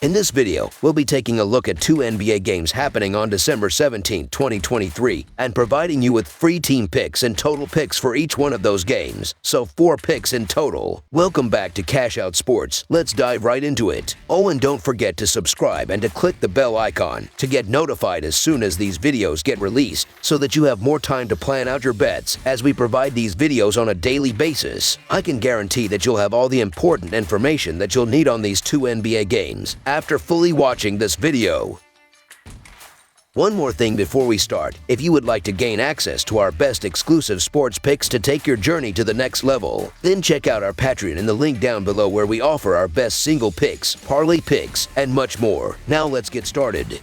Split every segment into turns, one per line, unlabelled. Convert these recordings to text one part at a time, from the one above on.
In this video, we'll be taking a look at two NBA games happening on December 17, 2023, and providing you with free team picks and total picks for each one of those games, so 4 picks in total. Welcome back to Cash Out Sports. Let's dive right into it. Oh, and don't forget to subscribe and to click the bell icon to get notified as soon as these videos get released, so that you have more time to plan out your bets as we provide these videos on a daily basis. I can guarantee that you'll have all the important information that you'll need on these two NBA games after fully watching this video. One more thing before we start, if you would like to gain access to our best exclusive sports picks to take your journey to the next level, then check out our Patreon in the link down below where we offer our best single picks, parlay picks, and much more. Now let's get started.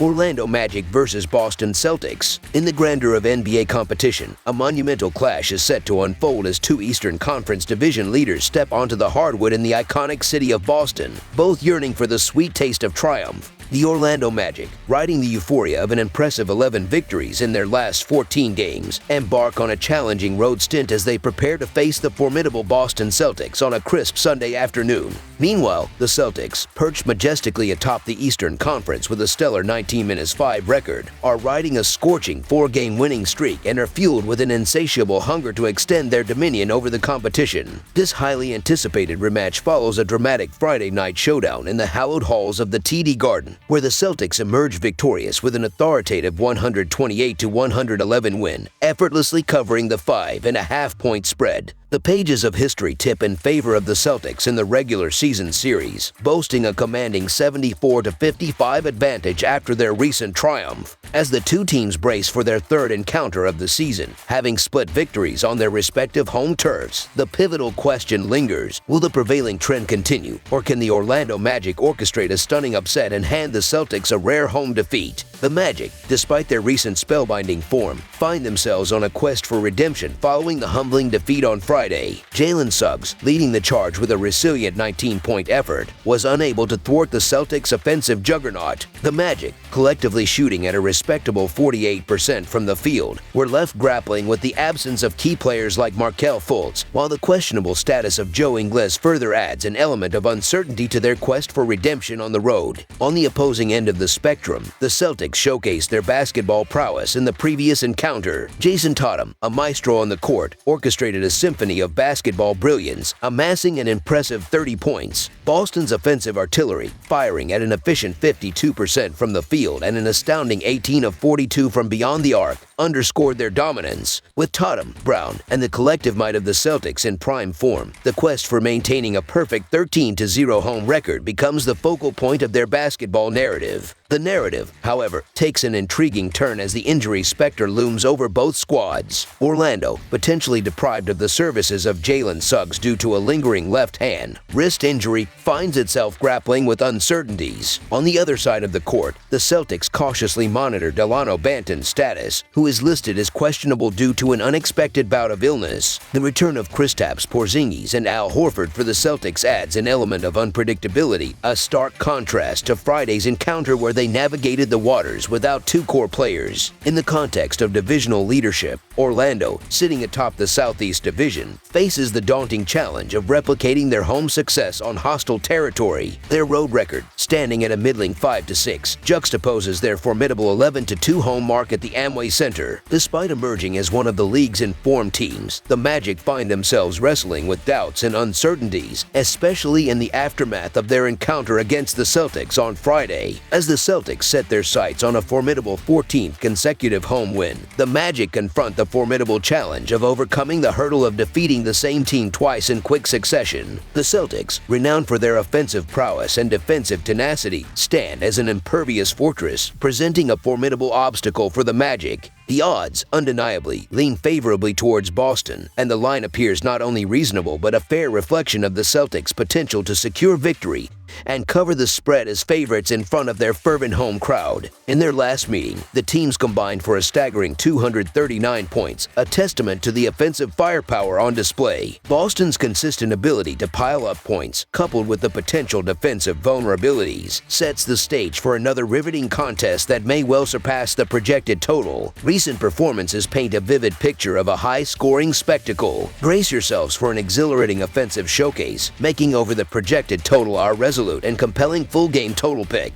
Orlando Magic versus Boston Celtics. In the grandeur of NBA competition, a monumental clash is set to unfold as two Eastern Conference division leaders step onto the hardwood in the iconic city of Boston, both yearning for the sweet taste of triumph. The Orlando Magic, riding the euphoria of an impressive 11 victories in their last 14 games, embark on a challenging road stint as they prepare to face the formidable Boston Celtics on a crisp Sunday afternoon. Meanwhile, the Celtics, perched majestically atop the Eastern Conference with a stellar 19-5 record, are riding a scorching 4-game winning streak and are fueled with an insatiable hunger to extend their dominion over the competition. This highly anticipated rematch follows a dramatic Friday night showdown in the hallowed halls of the TD Garden, where the Celtics emerged victorious with an authoritative 128-111 win, effortlessly covering the 5.5-point spread. The pages of history tip in favor of the Celtics in the regular season series, boasting a commanding 74-55 advantage after their recent triumph, as the two teams brace for their third encounter of the season, having split victories on their respective home turfs. The pivotal question lingers: will the prevailing trend continue, or can the Orlando Magic orchestrate a stunning upset and hand the Celtics a rare home defeat? The Magic, despite their recent spellbinding form, find themselves on a quest for redemption following the humbling defeat on Friday. Jalen Suggs, leading the charge with a resilient 19-point effort, was unable to thwart the Celtics' offensive juggernaut. The Magic, collectively shooting at a respectable 48% from the field, were left grappling with the absence of key players like Markelle Fultz, while the questionable status of Joe Ingles further adds an element of uncertainty to their quest for redemption on the road. On the opposing end of the spectrum, the Celtics showcased their basketball prowess in the previous encounter. Jason Tatum, a maestro on the court, orchestrated a symphony of basketball brilliance, amassing an impressive 30 points. Boston's offensive artillery, firing at an efficient 52% from the field and an astounding 18 of 42 from beyond the arc, underscored their dominance. With Tatum, Brown, and the collective might of the Celtics in prime form, the quest for maintaining a perfect 13-0 home record becomes the focal point of their basketball narrative. The narrative, however, takes an intriguing turn as the injury specter looms over both squads. Orlando, potentially deprived of the services of Jalen Suggs due to a lingering left hand wrist injury, finds itself grappling with uncertainties. On the other side of the court, the Celtics cautiously monitor Delano Banton's status, who is listed as questionable due to an unexpected bout of illness. The return of Kristaps Porzingis and Al Horford for the Celtics adds an element of unpredictability, a stark contrast to Friday's encounter where they navigated the waters without two core players. In the context of divisional leadership, Orlando, sitting atop the Southeast Division, faces the daunting challenge of replicating their home success on hostile territory. Their road record, standing at a middling 5-6, juxtaposes their formidable 11-2 home mark at the Amway Center. Despite emerging as one of the league's informed teams, the Magic find themselves wrestling with doubts and uncertainties, especially in the aftermath of their encounter against the Celtics on Friday. As the Celtics set their sights on a formidable 14th consecutive home win, the Magic confront the formidable challenge of overcoming the hurdle of defeating the same team twice in quick succession. The Celtics, renowned for their offensive prowess and defensive tenacity, stand as an impervious fortress, presenting a formidable obstacle for the Magic. The odds, undeniably, lean favorably towards Boston, and the line appears not only reasonable but a fair reflection of the Celtics' potential to secure victory and cover the spread as favorites in front of their fervent home crowd. In their last meeting, the teams combined for a staggering 239 points, a testament to the offensive firepower on display. Boston's consistent ability to pile up points, coupled with the potential defensive vulnerabilities, sets the stage for another riveting contest that may well surpass the projected total. Recent performances paint a vivid picture of a high-scoring spectacle. Brace yourselves for an exhilarating offensive showcase, making over the projected total our resolute and compelling full-game total pick.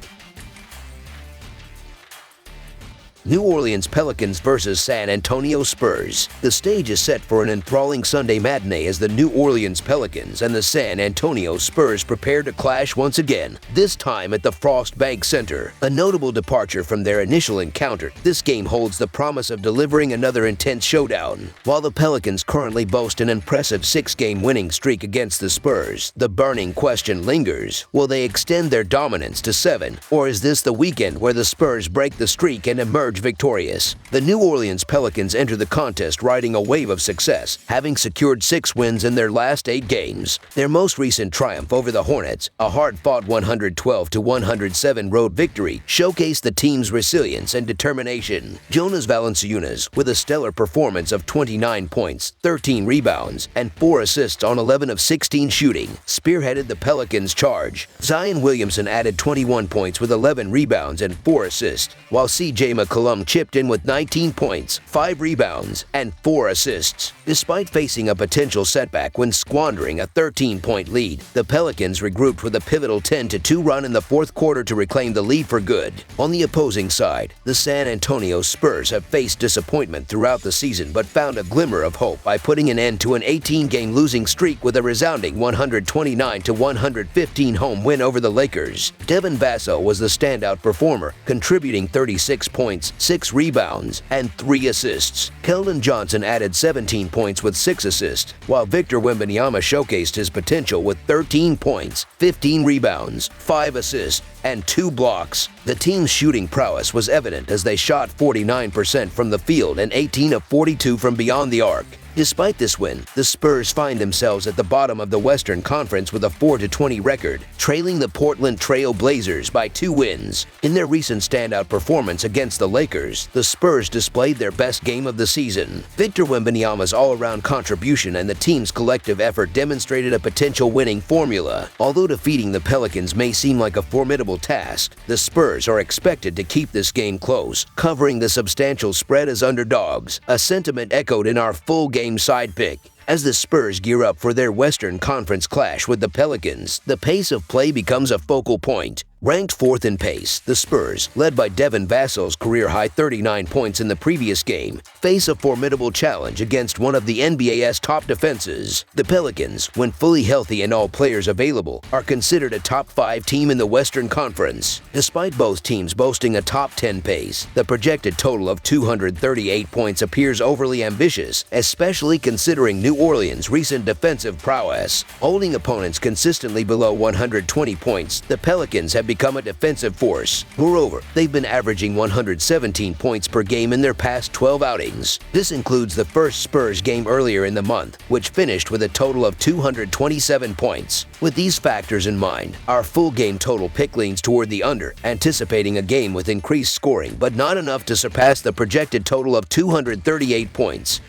New Orleans Pelicans versus San Antonio Spurs. The stage is set for an enthralling Sunday matinee as the New Orleans Pelicans and the San Antonio Spurs prepare to clash once again, this time at the Frost Bank Center. A notable departure from their initial encounter, this game holds the promise of delivering another intense showdown. While the Pelicans currently boast an impressive 6-game winning streak against the Spurs, the burning question lingers: will they extend their dominance to 7, or is this the weekend where the Spurs break the streak and emerge victorious? The New Orleans Pelicans enter the contest riding a wave of success, having secured 6 wins in their last 8 games. Their most recent triumph over the Hornets, a hard-fought 112-107 road victory, showcased the team's resilience and determination. Jonas Valanciunas, with a stellar performance of 29 points, 13 rebounds, and 4 assists on 11 of 16 shooting, spearheaded the Pelicans' charge. Zion Williamson added 21 points with 11 rebounds and 4 assists, while C.J. McCollum chipped in with 19 points, 5 rebounds, and 4 assists. Despite facing a potential setback when squandering a 13-point lead, the Pelicans regrouped with a pivotal 10-2 run in the fourth quarter to reclaim the lead for good. On the opposing side, the San Antonio Spurs have faced disappointment throughout the season but found a glimmer of hope by putting an end to an 18-game losing streak with a resounding 129-115 home win over the Lakers. Devin Vassell was the standout performer, contributing 36 points, 6 rebounds, and 3 assists. Keldon Johnson added 17 points with 6 assists, while Victor Wembanyama showcased his potential with 13 points, 15 rebounds, 5 assists, and 2 blocks. The team's shooting prowess was evident as they shot 49% from the field and 18 of 42 from beyond the arc. Despite this win, the Spurs find themselves at the bottom of the Western Conference with a 4-20 record, trailing the Portland Trail Blazers by 2 wins. In their recent standout performance against the Lakers, the Spurs displayed their best game of the season. Victor Wembanyama's all-around contribution and the team's collective effort demonstrated a potential winning formula. Although defeating the Pelicans may seem like a formidable task, the Spurs are expected to keep this game close, covering the substantial spread as underdogs, a sentiment echoed in our full-game side pick. As the Spurs gear up for their Western Conference clash with the Pelicans, the pace of play becomes a focal point. Ranked 4th in pace, the Spurs, led by Devin Vassell's career-high 39 points in the previous game, face a formidable challenge against one of the NBA's top defenses. The Pelicans, when fully healthy and all players available, are considered a top 5 team in the Western Conference. Despite both teams boasting a top 10 pace, the projected total of 238 points appears overly ambitious, especially considering New Orleans' recent defensive prowess. Holding opponents consistently below 120 points, the Pelicans have become a defensive force. Moreover, they've been averaging 117 points per game in their past 12 outings. This includes the first Spurs game earlier in the month, which finished with a total of 227 points. With these factors in mind, our full game total pick leans toward the under, anticipating a game with increased scoring but not enough to surpass the projected total of 238 points.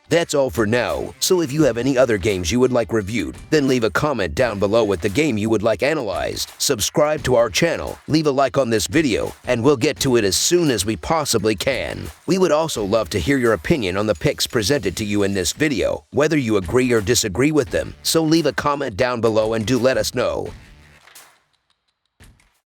That's all for now, so if you have any other games you would like reviewed, then leave a comment down below with the game you would like analyzed. Subscribe to our channel, leave a like on this video, and we'll get to it as soon as we possibly can. We would also love to hear your opinion on the picks presented to you in this video, whether you agree or disagree with them, so leave a comment down below and do let us know.